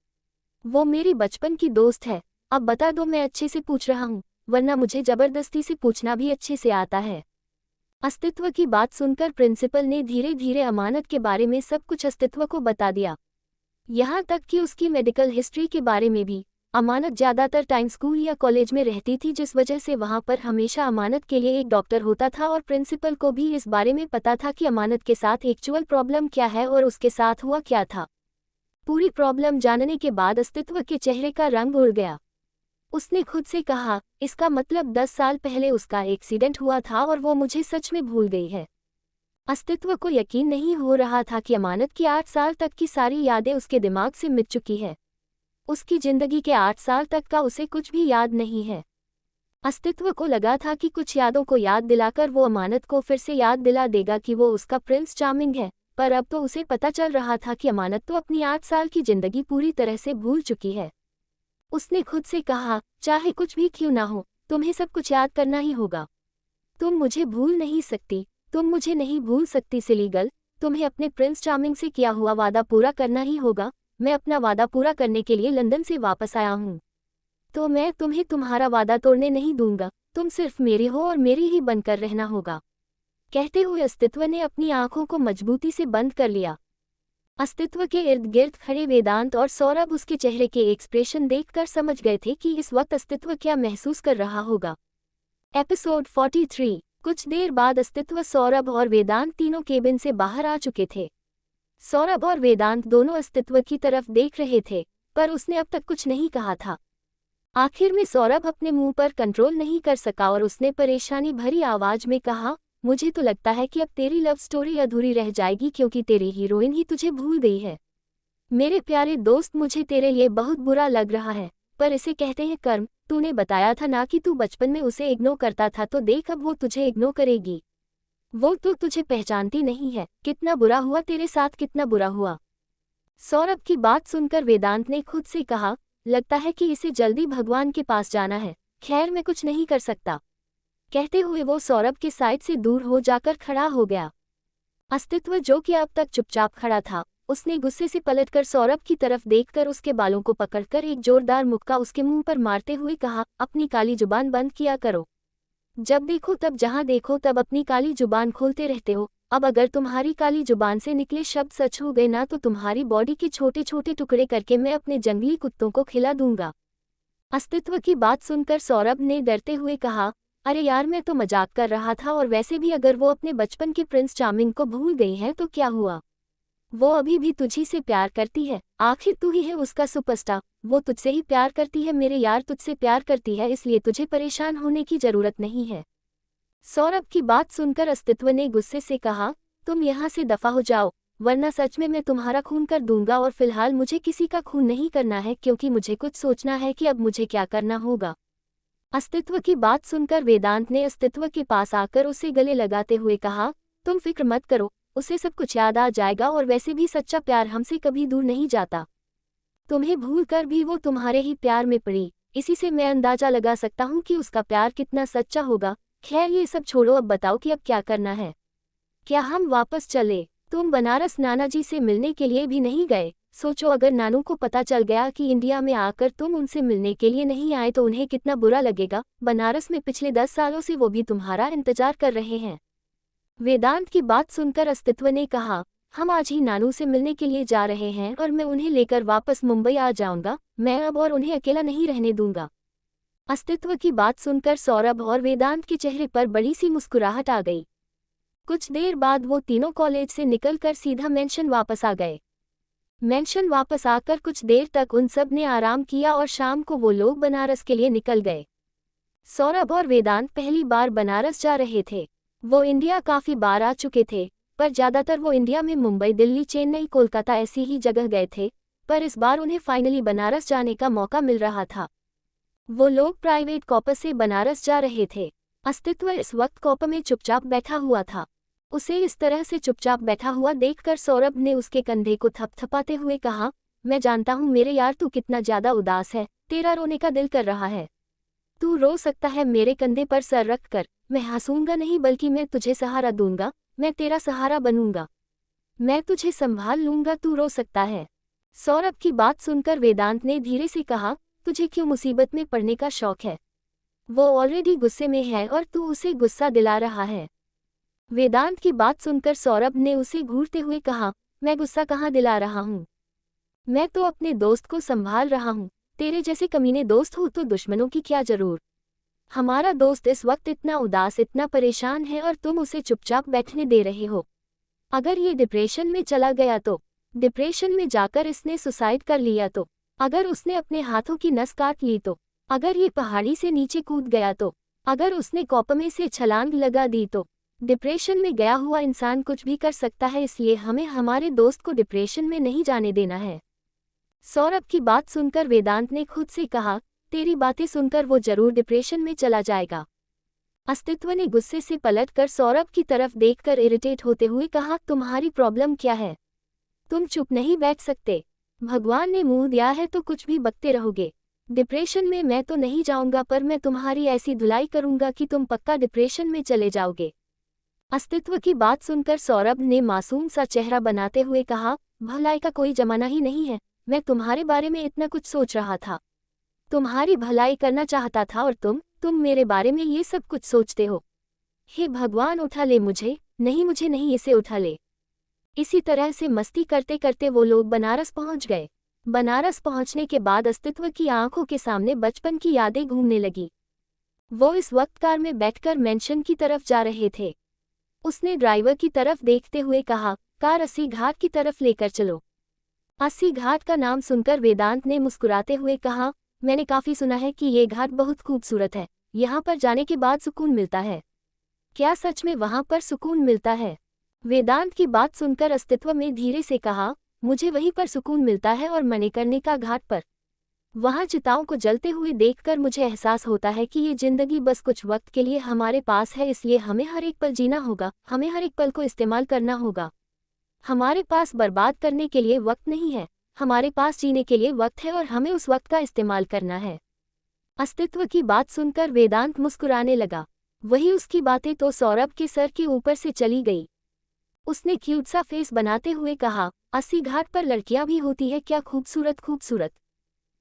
वो मेरी बचपन की दोस्त है। अब बता दो, मैं अच्छे से पूछ रहा हूँ, वरना मुझे जबरदस्ती से पूछना भी अच्छे से आता है। अस्तित्व की बात सुनकर प्रिंसिपल ने धीरे धीरे अमानत के बारे में सब कुछ अस्तित्व को बता दिया, यहाँ तक कि उसकी मेडिकल हिस्ट्री के बारे में भी। अमानत ज़्यादातर टाइम स्कूल या कॉलेज में रहती थी, जिस वजह से वहाँ पर हमेशा अमानत के लिए एक डॉक्टर होता था, और प्रिंसिपल को भी इस बारे में पता था कि अमानत के साथ एक्चुअल प्रॉब्लम क्या है और उसके साथ हुआ क्या था। पूरी प्रॉब्लम जानने के बाद अस्तित्व के चेहरे का रंग उड़ गया। उसने खुद से कहा, इसका मतलब 10 साल पहले उसका एक्सीडेंट हुआ था और वो मुझे सच में भूल गई है। अस्तित्व को यकीन नहीं हो रहा था कि अमानत की 8 साल तक की सारी यादें उसके दिमाग से मिट चुकी है। उसकी जिंदगी के 8 साल तक का उसे कुछ भी याद नहीं है। अस्तित्व को लगा था कि कुछ यादों को याद दिलाकर वो अमानत को फिर से याद दिला देगा कि वो उसका प्रिंस चार्मिंग है, पर अब तो उसे पता चल रहा था कि अमानत तो अपनी 8 साल की जिंदगी पूरी तरह से भूल चुकी है। उसने खुद से कहा, चाहे कुछ भी क्यों ना हो, तुम्हें सब कुछ याद करना ही होगा। तुम मुझे भूल नहीं सकती, तुम मुझे नहीं भूल सकती सिली गर्ल, तुम्हें अपने प्रिंस चार्मिंग से किया हुआ वादा पूरा करना ही होगा। मैं अपना वादा पूरा करने के लिए लंदन से वापस आया हूँ, तो मैं तुम्हें तुम्हारा वादा तोड़ने नहीं दूंगा। तुम सिर्फ मेरी हो और मेरी ही बनकर रहना होगा। कहते हुए अस्तित्व ने अपनी आंखों को मजबूती से बंद कर लिया। अस्तित्व के इर्द गिर्द खड़े वेदांत और सौरभ उसके चेहरे के एक्सप्रेशन देखकर समझ गए थे कि इस वक्त अस्तित्व क्या महसूस कर रहा होगा। एपिसोड 43। कुछ देर बाद अस्तित्व, सौरभ और वेदांत तीनों केबिन से बाहर आ चुके थे। सौरभ और वेदांत दोनों अस्तित्व की तरफ देख रहे थे, पर उसने अब तक कुछ नहीं कहा था। आखिर में सौरभ अपने मुंह पर कंट्रोल नहीं कर सका और उसने परेशानी भरी आवाज में कहा, मुझे तो लगता है कि अब तेरी लव स्टोरी अधूरी रह जाएगी क्योंकि तेरी हीरोइन ही तुझे भूल गई है। मेरे प्यारे दोस्त, मुझे तेरे लिए बहुत बुरा लग रहा है, पर इसे कहते हैं कर्म। तूने बताया था ना कि तू बचपन में उसे इग्नोर करता था, तो देख अब वो तुझे इग्नोर करेगी। वो तो तुझे पहचानती नहीं है। कितना बुरा हुआ तेरे साथ, कितना बुरा हुआ। सौरभ की बात सुनकर वेदांत ने खुद से कहा, लगता है कि इसे जल्दी भगवान के पास जाना है। खैर, मैं कुछ नहीं कर सकता। कहते हुए वो सौरभ के साइड से दूर हो जाकर खड़ा हो गया। अस्तित्व, जो कि अब तक चुपचाप खड़ा था, उसने गुस्से से पलटकर सौरभ की तरफ देखकर उसके बालों को पकड़कर एक जोरदार मुक्का उसके मुंह पर मारते हुए कहा, अपनी काली जुबान बंद किया करो। जब देखो तब, जहां देखो तब अपनी काली जुबान खोलते रहते हो। अब अगर तुम्हारी काली जुबान से निकले शब्द सच हो गए ना, तो तुम्हारी बॉडी के छोटे छोटे टुकड़े करके मैं अपने जंगली कुत्तों को खिला दूंगा। अस्तित्व की बात सुनकर सौरभ ने डरते हुए कहा, अरे यार, मैं तो मजाक कर रहा था, और वैसे भी अगर वो अपने बचपन के प्रिंस चार्मिंग को भूल गई है तो क्या हुआ। वो अभी भी तुझी से प्यार करती है। आखिर तू ही है उसका सुपरस्टार। वो तुझसे ही प्यार करती है मेरे यार, तुझसे प्यार करती है, इसलिए तुझे परेशान होने की जरूरत नहीं है। सौरभ की बात सुनकर अस्तित्व ने गुस्से से कहा, तुम यहाँ से दफा हो जाओ, वरना सच में मैं तुम्हारा खून कर दूंगा। और फिलहाल मुझे किसी का खून नहीं करना है, क्योंकि मुझे कुछ सोचना है कि अब मुझे क्या करना होगा। अस्तित्व की बात सुनकर वेदांत ने अस्तित्व के पास आकर उसे गले लगाते हुए कहा, तुम फिक्र मत करो, उसे सब कुछ याद आ जाएगा, और वैसे भी सच्चा प्यार हमसे कभी दूर नहीं जाता। तुम्हें भूलकर भी वो तुम्हारे ही प्यार में पड़ी, इसी से मैं अंदाजा लगा सकता हूँ कि उसका प्यार कितना सच्चा होगा। खैर, ये सब छोड़ो, अब बताओ कि अब क्या करना है। क्या हम वापस चले? तुम बनारस नाना जी से मिलने के लिए भी नहीं गए। सोचो, अगर नानू को पता चल गया कि इंडिया में आकर तुम उनसे मिलने के लिए नहीं आए तो उन्हें कितना बुरा लगेगा। बनारस में पिछले 10 सालों से वो भी तुम्हारा इंतजार कर रहे हैं। वेदांत की बात सुनकर अस्तित्व ने कहा, हम आज ही नानू से मिलने के लिए जा रहे हैं और मैं उन्हें लेकर वापस मुंबई आ जाऊंगा। मैं अब और उन्हें अकेला नहीं रहने दूंगा। अस्तित्व की बात सुनकर सौरभ और वेदांत के चेहरे पर बड़ी सी मुस्कुराहट आ गई। कुछ देर बाद वो तीनों कॉलेज से निकलकर सीधा मेंशन वापस आ गए। मेंशन वापस आकर कुछ देर तक उन सब ने आराम किया और शाम को वो लोग बनारस के लिए निकल गए। सौरभ और वेदांत पहली बार बनारस जा रहे थे। वो इंडिया काफ़ी बार आ चुके थे, पर ज़्यादातर वो इंडिया में मुंबई, दिल्ली, चेन्नई, कोलकाता ऐसी ही जगह गए थे, पर इस बार उन्हें फाइनली बनारस जाने का मौका मिल रहा था। वो लोग प्राइवेट कॉपर से बनारस जा रहे थे। अस्तित्व इस वक्त कॉपर में चुपचाप बैठा हुआ था। उसे इस तरह से चुपचाप बैठा हुआ देखकर सौरभ ने उसके कंधे को थपथपाते हुए कहा, मैं जानता हूँ मेरे यार, तू कितना ज़्यादा उदास है, तेरा रोने का दिल कर रहा है। तू रो सकता है, मेरे कंधे पर सर रख कर। मैं हंसूंगा नहीं, बल्कि मैं तुझे सहारा दूंगा। मैं तेरा सहारा बनूंगा। मैं तुझे संभाल लूंगा, तू रो सकता है। सौरभ की बात सुनकर वेदांत ने धीरे से कहा, तुझे क्यों मुसीबत में पड़ने का शौक है? वो ऑलरेडी गुस्से में है और तू उसे गुस्सा दिला रहा है। वेदांत की बात सुनकर सौरभ ने उसे घूरते हुए कहा, मैं गुस्सा कहाँ दिला रहा हूँ? मैं तो अपने दोस्त को संभाल रहा हूँ। तेरे जैसे कमीने दोस्त हो तो दुश्मनों की क्या जरूर। हमारा दोस्त इस वक्त इतना उदास, इतना परेशान है, और तुम उसे चुपचाप बैठने दे रहे हो। अगर ये डिप्रेशन में चला गया तो? डिप्रेशन में जाकर इसने सुसाइड कर लिया तो? अगर उसने अपने हाथों की नस काट ली तो? अगर ये पहाड़ी से नीचे कूद गया तो? अगर उसने कॉपर में से छलांग लगा दी तो? डिप्रेशन में गया हुआ इंसान कुछ भी कर सकता है, इसलिए हमें हमारे दोस्त को डिप्रेशन में नहीं जाने देना है। सौरभ की बात सुनकर वेदांत ने खुद से कहा, तेरी बातें सुनकर वो जरूर डिप्रेशन में चला जाएगा। अस्तित्व ने गुस्से से पलटकर सौरभ की तरफ देखकर इरिटेट होते हुए कहा, तुम्हारी प्रॉब्लम क्या है? तुम चुप नहीं बैठ सकते? भगवान ने मुंह दिया है तो कुछ भी बकते रहोगे। डिप्रेशन में मैं तो नहीं जाऊंगा, पर मैं तुम्हारी ऐसी धुलाई करूंगा कि तुम पक्का डिप्रेशन में चले जाओगे। अस्तित्व की बात सुनकर सौरभ ने मासूम सा चेहरा बनाते हुए कहा, भलाई का कोई जमाना ही नहीं है। मैं तुम्हारे बारे में इतना कुछ सोच रहा था, तुम्हारी भलाई करना चाहता था, और तुम मेरे बारे में ये सब कुछ सोचते हो। हे भगवान, उठा ले मुझे। नहीं, मुझे नहीं, इसे उठा ले। इसी तरह से मस्ती करते करते वो लोग बनारस पहुंच गए। बनारस पहुंचने के बाद अस्तित्व की आंखों के सामने बचपन की यादें घूमने लगी। वो इस वक्त कार में बैठकर मेंशन की तरफ जा रहे थे। उसने ड्राइवर की तरफ देखते हुए कहा, कार अस्सी घाट की तरफ लेकर चलो। अस्सी घाट का नाम सुनकर वेदांत ने मुस्कुराते हुए कहा, मैंने काफी सुना है कि ये घाट बहुत खूबसूरत है, यहाँ पर जाने के बाद सुकून मिलता है। क्या सच में वहाँ पर सुकून मिलता है? वेदांत की बात सुनकर अस्तित्व ने धीरे से कहा, मुझे वहीं पर सुकून मिलता है और मणिकर्णिका घाट पर। वहाँ चिताओं को जलते हुए देखकर मुझे एहसास होता है कि ये जिंदगी बस कुछ वक्त के लिए हमारे पास है, इसलिए हमें हर एक पल जीना होगा, हमें हर एक पल को इस्तेमाल करना होगा। हमारे पास बर्बाद करने के लिए वक्त नहीं है, हमारे पास जीने के लिए वक्त है और हमें उस वक्त का इस्तेमाल करना है। अस्तित्व की बात सुनकर वेदांत मुस्कुराने लगा। वही उसकी बातें तो सौरभ के सर के ऊपर से चली गई। उसने क्यूट सा फेस बनाते हुए कहा, अस्सी घाट पर लड़कियां भी होती है क्या? खूबसूरत खूबसूरत।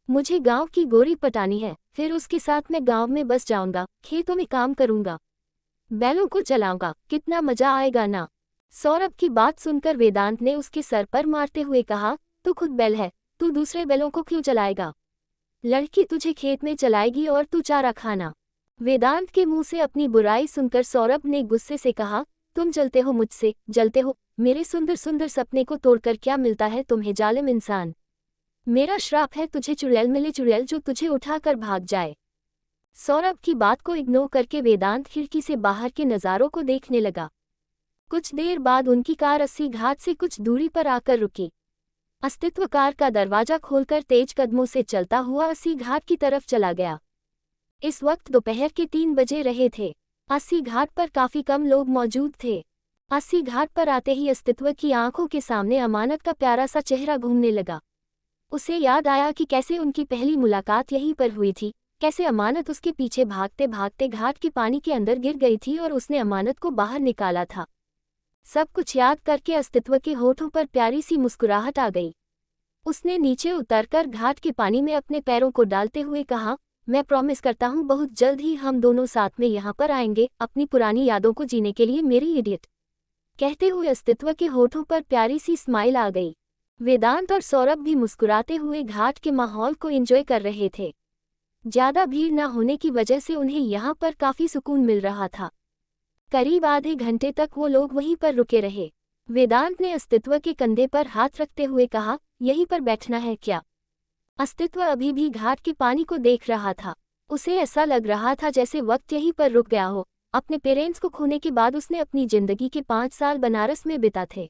मुझे गांव की गोरी पटानी है, फिर उसके साथ मैं गांव में बस जाऊंगा, खेतों में काम करूंगा, बैलों को चलाऊंगा, कितना मजा आएगा ना। सौरभ की बात सुनकर वेदांत ने उसके सर पर मारते हुए कहा, तू खुद बैल है, तू दूसरे बैलों को क्यों चलाएगा? लड़की तुझे खेत में चलाएगी और तू चारा खाना। वेदांत के मुंह से अपनी बुराई सुनकर सौरभ ने गुस्से से कहा, तुम जलते हो मुझसे, जलते हो। मेरे सुंदर सुंदर सपने को तोड़कर क्या मिलता है तुम्हें जालिम इंसान? मेरा श्राप है तुझे चुड़ैल मिले, चुड़ैल जो तुझे उठाकर भाग जाए। सौरभ की बात को इग्नोर करके वेदांत खिड़की से बाहर के नज़ारों को देखने लगा। कुछ देर बाद उनकी कार अस्सी घाट से कुछ दूरी पर आकर रुकी। अस्तित्व कार का दरवाजा खोलकर तेज कदमों से चलता हुआ अस्सी घाट की तरफ चला गया। इस वक्त दोपहर के 3 बजे रहे थे। अस्सी घाट पर काफी कम लोग मौजूद थे। अस्सी घाट पर आते ही अस्तित्व की आंखों के सामने अमानत का प्यारा सा चेहरा घूमने लगा। उसे याद आया कि कैसे उनकी पहली मुलाकात यहीं पर हुई थी, कैसे अमानत उसके पीछे भागते भागते घाट के पानी के अंदर गिर गई थी और उसने अमानत को बाहर निकाला था। सब कुछ याद करके अस्तित्व के होठों पर प्यारी सी मुस्कुराहट आ गई। उसने नीचे उतरकर घाट के पानी में अपने पैरों को डालते हुए कहा, मैं प्रॉमिस करता हूँ बहुत जल्द ही हम दोनों साथ में यहाँ पर आएंगे, अपनी पुरानी यादों को जीने के लिए मेरी इडियट। कहते हुए अस्तित्व के होठों पर प्यारी सी स्माइल आ गई। वेदांत और सौरभ भी मुस्कुराते हुए घाट के माहौल को एंजॉय कर रहे थे। ज्यादा भीड़ न होने की वजह से उन्हें यहाँ पर काफी सुकून मिल रहा था। करीब आधे घंटे तक वो लोग वहीं पर रुके रहे। वेदांत ने अस्तित्व के कंधे पर हाथ रखते हुए कहा, यहीं पर बैठना है क्या? अस्तित्व अभी भी घाट के पानी को देख रहा था। उसे ऐसा लग रहा था जैसे वक्त यहीं पर रुक गया हो। अपने पेरेंट्स को खोने के बाद उसने अपनी जिंदगी के 5 साल बनारस में बिता थे।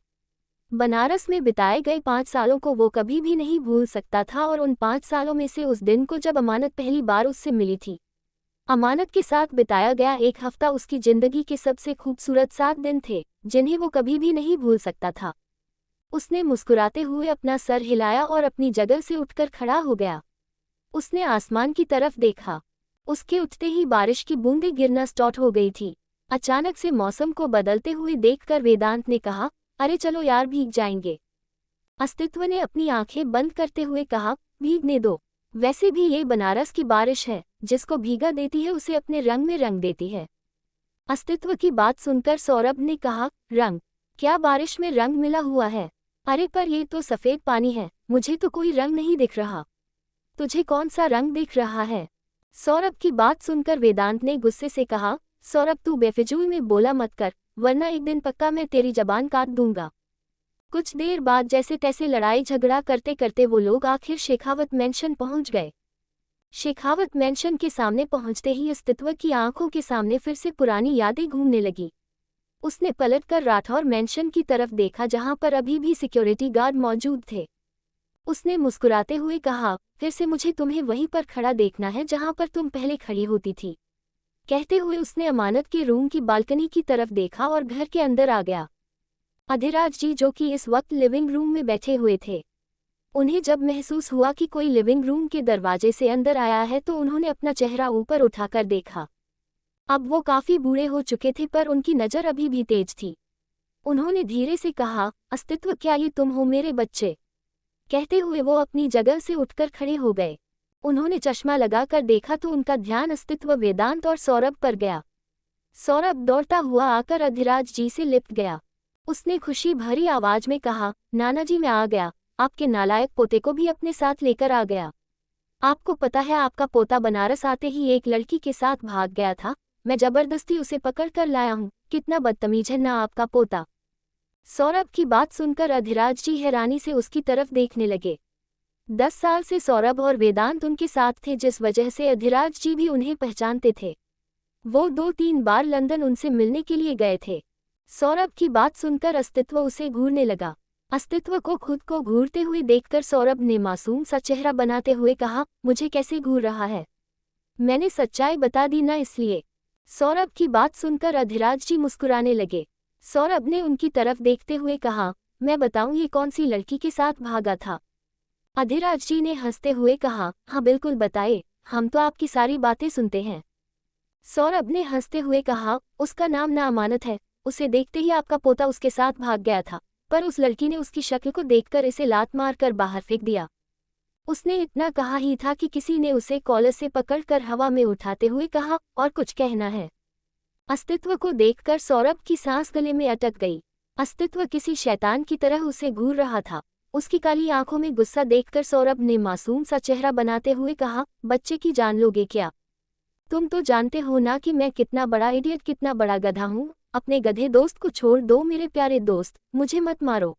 बनारस में बिताए गए 5 सालों को वो कभी भी नहीं भूल सकता था और उन 5 सालों में से उस दिन को जब अमानत पहली बार उससे मिली थी। अमानत के साथ बिताया गया एक हफ्ता उसकी जिंदगी के सबसे खूबसूरत 7 दिन थे, जिन्हें वो कभी भी नहीं भूल सकता था। उसने मुस्कुराते हुए अपना सर हिलाया और अपनी जगह से उठकर खड़ा हो गया। उसने आसमान की तरफ देखा। उसके उठते ही बारिश की बूंदें गिरना स्टार्ट हो गई थी। अचानक से मौसम को बदलते हुए देखकर वेदांत ने कहा, अरे चलो यार भीग जाएंगे। अस्तित्व ने अपनी आंखें बंद करते हुए कहा, भीगने दो, वैसे भी ये बनारस की बारिश है, जिसको भीगा देती है उसे अपने रंग में रंग देती है। अस्तित्व की बात सुनकर सौरभ ने कहा, रंग? क्या बारिश में रंग मिला हुआ है? अरे पर ये तो सफेद पानी है, मुझे तो कोई रंग नहीं दिख रहा। तुझे कौन सा रंग दिख रहा है? सौरभ की बात सुनकर वेदांत ने गुस्से से कहा, सौरभ तू बेफिजूल में बोला मत कर, वरना एक दिन पक्का मैं तेरी जबान काट दूंगा। कुछ देर बाद जैसे तैसे लड़ाई झगड़ा करते करते वो लोग आखिर शेखावत मेंशन पहुंच गए। शेखावत मेंशन के सामने पहुंचते ही अस्तित्व की आंखों के सामने फिर से पुरानी यादें घूमने लगी। उसने पलटकर राठौर मेंशन की तरफ देखा जहां पर अभी भी सिक्योरिटी गार्ड मौजूद थे। उसने मुस्कुराते हुए कहा, फिर से मुझे तुम्हें वहीं पर खड़ा देखना है जहां पर तुम पहले खड़ी होती थी। कहते हुए उसने अमानत के रूम की बालकनी की तरफ देखा और घर के अंदर आ गया। अधिराज जी जो कि इस वक्त लिविंग रूम में बैठे हुए थे, उन्हें जब महसूस हुआ कि कोई लिविंग रूम के दरवाजे से अंदर आया है तो उन्होंने अपना चेहरा ऊपर उठाकर देखा। अब वो काफी बूढ़े हो चुके थे पर उनकी नज़र अभी भी तेज थी। उन्होंने धीरे से कहा, अस्तित्व क्या ये तुम हो मेरे बच्चे? कहते हुए वो अपनी जगह से उठकर खड़े हो गए। उन्होंने चश्मा लगाकर देखा तो उनका ध्यान अस्तित्व, वेदांत और सौरभ पर गया। सौरभ दौड़ता हुआ आकर अधिराज जी से लिपट गया। उसने खुशी भरी आवाज में कहा, नाना जी मैं आ गया, आपके नालायक पोते को भी अपने साथ लेकर आ गया। आपको पता है आपका पोता बनारस आते ही एक लड़की के साथ भाग गया था, मैं जबरदस्ती उसे पकड़ कर लाया हूँ, कितना बदतमीज है ना आपका पोता। सौरभ की बात सुनकर अधिराज जी हैरानी से उसकी तरफ देखने लगे। 10 साल से सौरभ और वेदांत उनके साथ थे, जिस वजह से अधिराज जी भी उन्हें पहचानते थे। वो 2-3 बार लंदन उनसे मिलने के लिए गए थे। सौरभ की बात सुनकर अस्तित्व उसे घूरने लगा। अस्तित्व को खुद को घूरते हुए देखकर सौरभ ने मासूम सा चेहरा बनाते हुए कहा, मुझे कैसे घूर रहा है? मैंने सच्चाई बता दी ना इसलिए। सौरभ की बात सुनकर अधिराज जी मुस्कुराने लगे। सौरभ ने उनकी तरफ देखते हुए कहा, मैं बताऊं ये कौन सी लड़की के साथ भागा था? अधिराज जी ने हंसते हुए कहा, हाँ बिल्कुल बताए, हम तो आपकी सारी बातें सुनते हैं। सौरभ ने हंसते हुए कहा, उसका नाम ना अमानत है, उसे देखते ही आपका पोता उसके साथ भाग गया था, पर उस लड़की ने उसकी शक्ल को देखकर इसे लात मारकर बाहर फेंक दिया। उसने इतना कहा ही था कि किसी ने उसे कॉलर से पकड़कर हवा में उठाते हुए कहा, और कुछ कहना है? अस्तित्व को देखकर सौरभ की सांस गले में अटक गई। अस्तित्व किसी शैतान की तरह उसे घूर रहा था। उसकी काली आंखों में गुस्सा देखकर सौरभ ने मासूम सा चेहरा बनाते हुए कहा, बच्चे की जान लोगे क्या? तुम तो जानते हो ना कि मैं कितना बड़ा इडियट, कितना बड़ा गधा हूँ। अपने गधे दोस्त को छोड़ दो मेरे प्यारे दोस्त, मुझे मत मारो।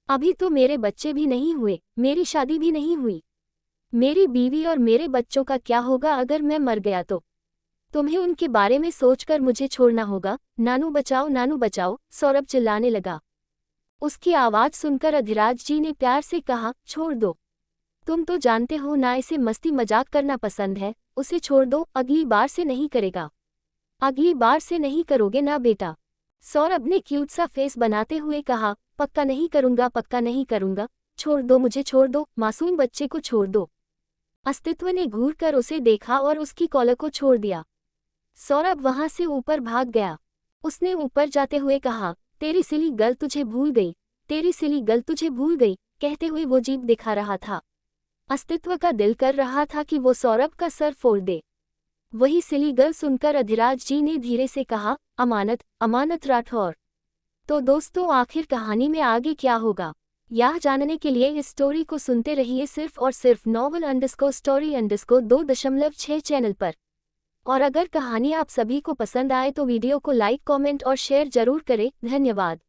अभी तो मेरे बच्चे भी नहीं हुए, मेरी शादी भी नहीं हुई। मेरी बीवी और मेरे बच्चों का क्या होगा अगर मैं मर गया तो? तुम्हें उनके बारे में सोचकर मुझे छोड़ना होगा। नानू बचाओ, सौरभ चिल्लाने लगा। उसकी आवाज सुनकर अधिराज जी ने प्यार से कहा, छोड़ दो। तुम तो जानते हो ना इसे मस्ती मजाक करना पसंद है, उसे छोड़ दो, अगली बार से नहीं करेगा। अगली बार से नहीं करोगे ना बेटा? सौरभ ने क्यूट सा फेस बनाते हुए कहा, पक्का नहीं करूंगा, पक्का नहीं करूंगा, छोड़ दो मुझे, छोड़ दो, मासूम बच्चे को छोड़ दो। अस्तित्व ने घूर कर उसे देखा और उसकी कॉलर को छोड़ दिया। सौरभ वहां से ऊपर भाग गया। उसने ऊपर जाते हुए कहा, तेरी सिली गल तुझे भूल गई, तेरी सिली गल तुझे भूल गई, कहते हुए वो जीभ दिखा रहा था। अस्तित्व का दिल कर रहा था कि वो सौरभ का सर फोड़ दे। वही सिली गल सुनकर अधिराज जी ने धीरे से कहा, अमानत, अमानत राठौर। तो दोस्तों आखिर कहानी में आगे क्या होगा, यह जानने के लिए इस स्टोरी को सुनते रहिए सिर्फ और सिर्फ novel_story_2.6 चैनल पर। और अगर कहानी आप सभी को पसंद आए तो वीडियो को लाइक, कमेंट और शेयर जरूर करें। धन्यवाद।